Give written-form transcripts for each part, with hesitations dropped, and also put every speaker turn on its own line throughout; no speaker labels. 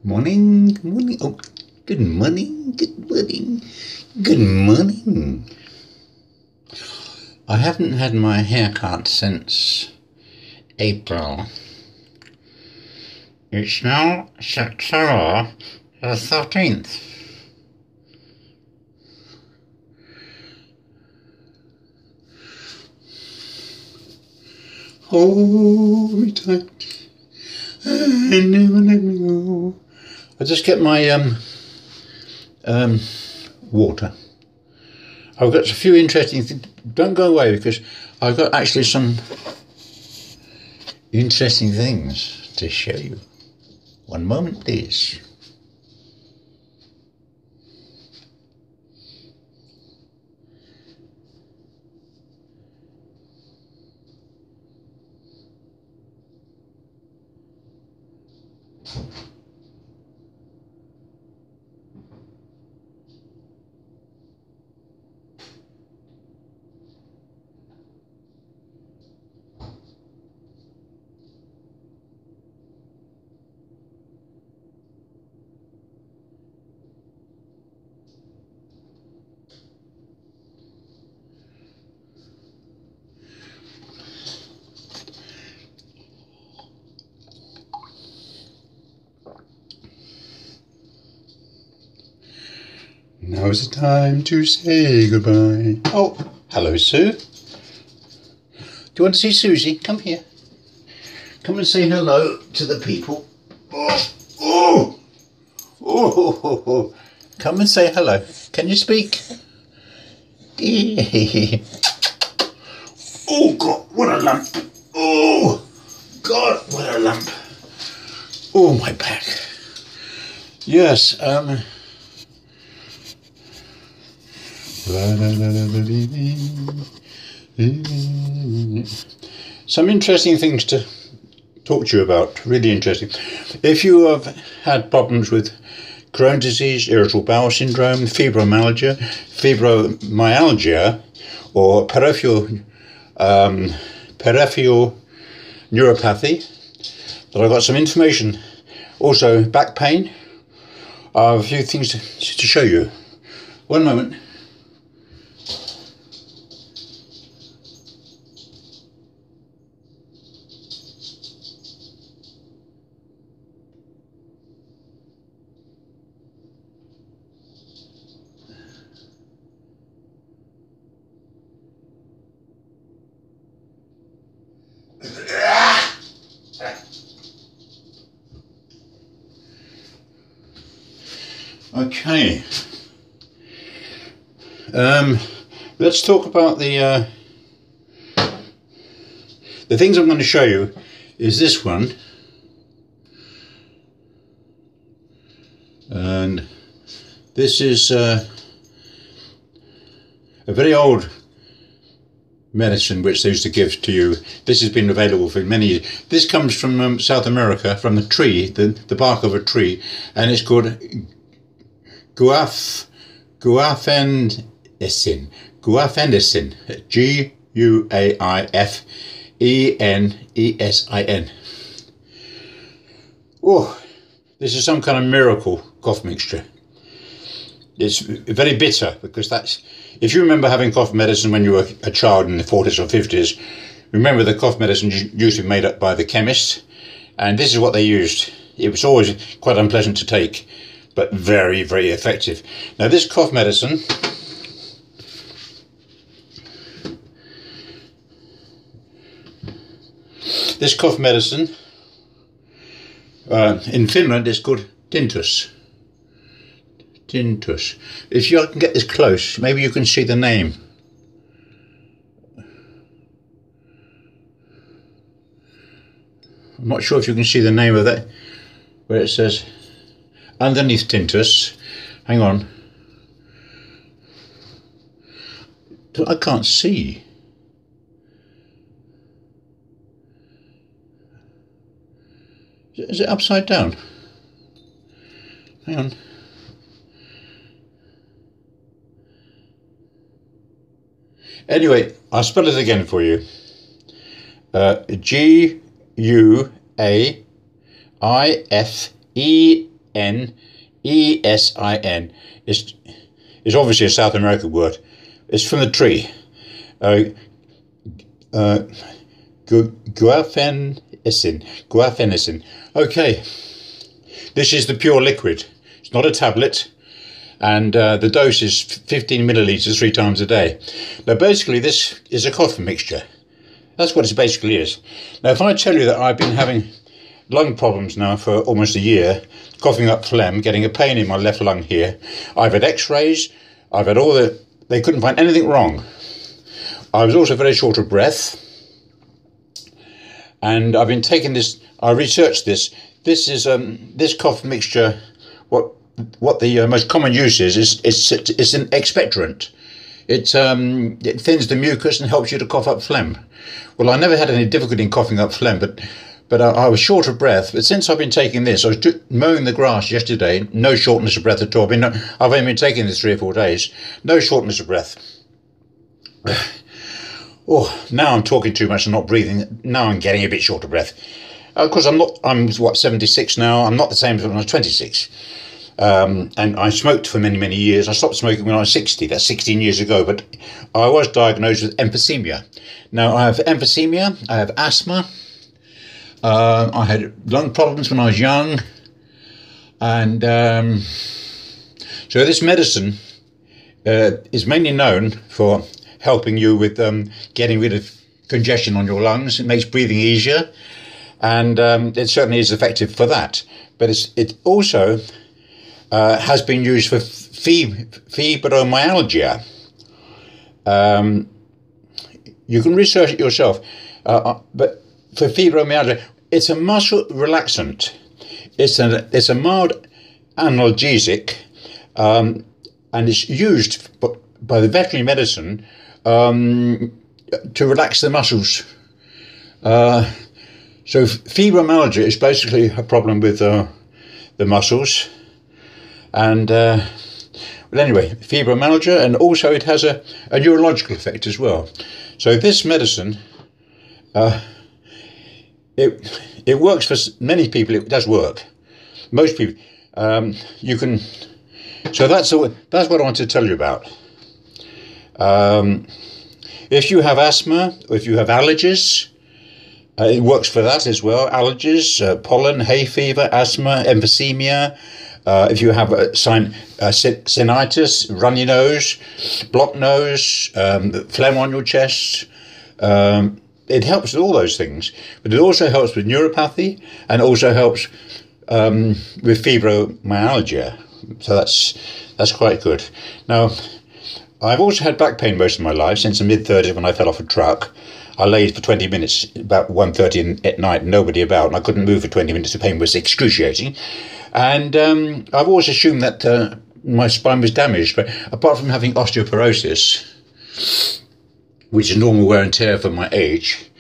Morning, good morning. Oh, good morning, good morning, good morning. I haven't had my haircut since April. It's now September the 13th. Hold me tight and never let me go. I just get my water. I've got a few interesting things. Don't go away because I've got actually some interesting things to show you. One moment, please. Now's the time to say goodbye. Oh, hello, Sue. Do you want to see Susie? Come here. Come and say hello to the people. Oh. Come and say hello. Can you speak? Oh, God, what a lump. Oh, God, what a lump. Oh, my back. Yes, some interesting things to talk to you about, really interesting. If you have had problems with Crohn's disease, irritable bowel syndrome, fibromyalgia, or peripheral neuropathy, then I've got some information. Also, back pain. I have a few things to show you. One moment. Okay, let's talk about the things I'm going to show you. Is this one, and this is a very old medicine which they used to give to you. This has been available for many years. This comes from South America, from the tree, the bark of a tree, and it's called Guaifenesin. Guaifenesin. Guaifenesin. Oh, this is some kind of miracle cough mixture. It's very bitter because that's, if you remember having cough medicine when you were a child in the 40s or 50s, remember the cough medicine used to be made up by the chemist, and this is what they used. It was always quite unpleasant to take, but very, very effective. Now this cough medicine, in Finland is called Tintus. Tintus. If you can get this close, maybe you can see the name. I'm not sure if you can see the name of that, where it says underneath Tintus. Hang on. I can't see. Is it upside down? Hang on. Anyway, I'll spell it again for you. Guaifenesin. It's obviously a South American word. It's from the tree. Guaifenesin. Okay, this is the pure liquid. It's not a tablet, and the dose is 15 millilitres 3 times a day. Now, basically, this is a cough mixture. That's what it basically is. Now, if I tell you that I've been having lung problems now for almost a year, coughing up phlegm, getting a pain in my left lung here, I've had x-rays, I've had they couldn't find anything wrong. I was also very short of breath, and I've been taking this, I researched this. This is, this cough mixture, what the most common use is it's an expectorant. It thins the mucus and helps you to cough up phlegm. Well, I never had any difficulty in coughing up phlegm, but I was short of breath. But since I've been taking this, I was mowing the grass yesterday, no shortness of breath at all. I've only been taking this 3 or 4 days, no shortness of breath. Oh, now I'm talking too much and not breathing. Now I'm getting a bit short of breath. Of course, I'm 76 now. I'm not the same as when I was 26. And I smoked for many, many years. I stopped smoking when I was 60. That's 16 years ago. But I was diagnosed with emphysema. Now, I have emphysema. I have asthma. I had lung problems when I was young. And so this medicine is mainly known for helping you with getting rid of congestion on your lungs. It makes breathing easier. And it certainly is effective for that. But it also has been used for fibromyalgia. You can research it yourself. But for fibromyalgia, it's a muscle relaxant. It's a mild analgesic, and it's used by the veterinary medicine to relax the muscles. So fibromyalgia is basically a problem with the muscles, and well, anyway, fibromyalgia, and also it has a neurological effect as well. So this medicine, it works for many people. It does work. Most people, you can. So that's what I want to tell you about. If you have asthma, or if you have allergies, it works for that as well. Allergies, pollen, hay fever, asthma, emphysema. If you have sinusitis, runny nose, blocked nose, phlegm on your chest, it helps with all those things. But it also helps with neuropathy, and also helps with fibromyalgia. So that's quite good. Now, I've also had back pain most of my life, since the mid-30s when I fell off a truck. I laid for 20 minutes, about 1:30 at night, nobody about, and I couldn't move for 20 minutes. The pain was excruciating. And I've always assumed that my spine was damaged, but apart from having osteoporosis, which is normal wear and tear for my age,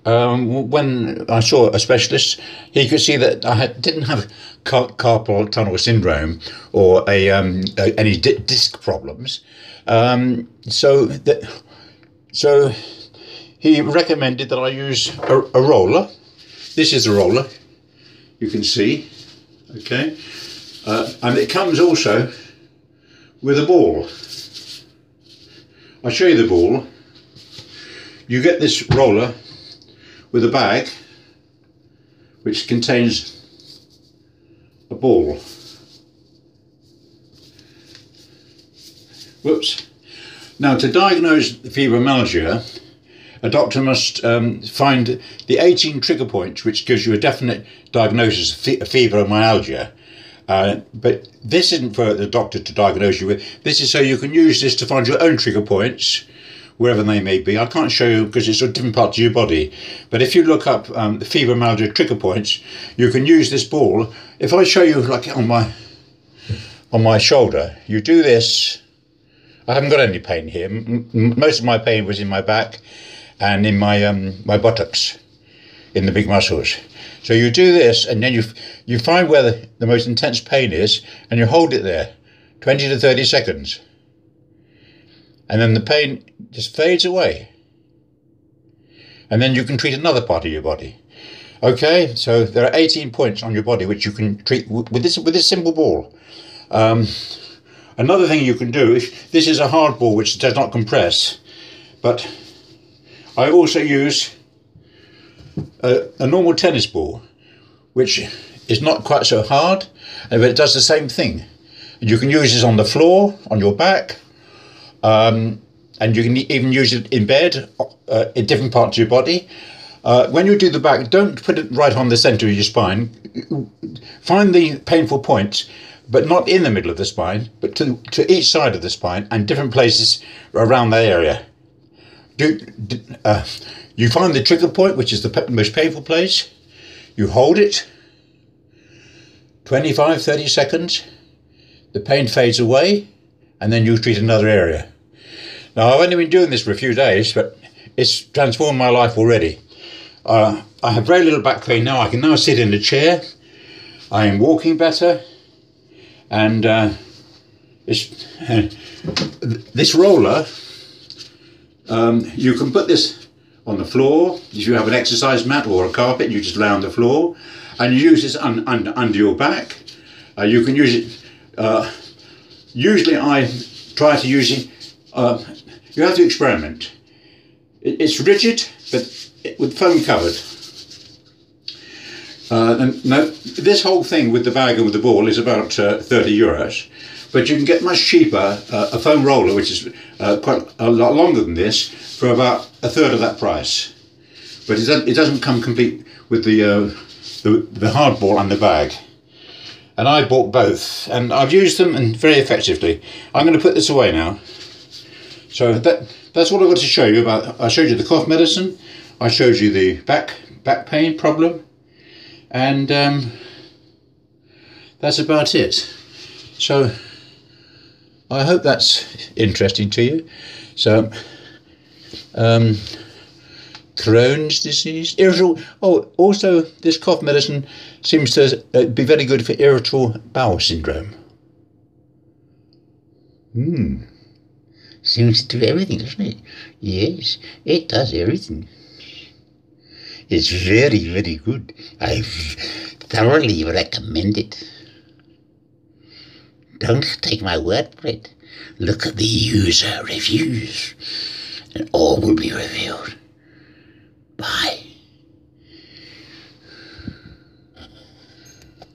when I saw a specialist, he could see that I didn't have carpal tunnel syndrome or any disc problems. So he recommended that I use a roller. This is a roller, you can see, okay, and it comes also with a ball. I'll show you the ball. You get this roller with a bag which contains a ball. Whoops. Now, to diagnose fibromyalgia, a doctor must find the 18 trigger points, which gives you a definite diagnosis of fibromyalgia. But this isn't for the doctor to diagnose you with. This is so you can use this to find your own trigger points, wherever they may be. I can't show you because it's on different parts of your body. But if you look up the fibromyalgia trigger points, you can use this ball. If I show you, like on my shoulder, you do this. I haven't got any pain here. Most of my pain was in my back and in my my buttocks, in the big muscles. So you do this, and then you find where the most intense pain is, and you hold it there 20 to 30 seconds. And then the pain just fades away. And then you can treat another part of your body. Okay, so there are 18 points on your body which you can treat with this simple ball. Another thing you can do, if this is a hard ball which does not compress, but I also use a normal tennis ball, which is not quite so hard, but it does the same thing. You can use this on the floor, on your back, and you can even use it in bed, in different parts of your body. When you do the back, don't put it right on the centre of your spine. Find the painful points, but not in the middle of the spine, but to each side of the spine and different places around that area. You find the trigger point, which is the most painful place. You hold it 25-30 seconds. The pain fades away, and then you treat another area. Now, I've only been doing this for a few days, but it's transformed my life already. I have very little back pain now. I can now sit in a chair. I am walking better, and this roller, you can put this on the floor. If you have an exercise mat or a carpet, you just lay on the floor, and you use this under your back. You can use it. Usually, I try to use it. You have to experiment. It's rigid, but with foam covered. And now, this whole thing with the bag and with the ball is about 30 euros, but you can get much cheaper a foam roller, which is quite a lot longer than this, for about a third of that price. But it doesn't come complete with the hard ball and the bag. And I bought both, and I've used them and very effectively. I'm going to put this away now. So that's what I've got to show you about. I showed you the cough medicine, I showed you the back pain problem, and that's about it. So I hope that's interesting to you. So Crohn's disease, irritable. Oh, also this cough medicine seems to be very good for irritable bowel syndrome.
Seems to do everything, doesn't it? Yes, it does everything. It's very, very good. I thoroughly recommend it. Don't take my word for it. Look at the user reviews, and all will be revealed. Bye.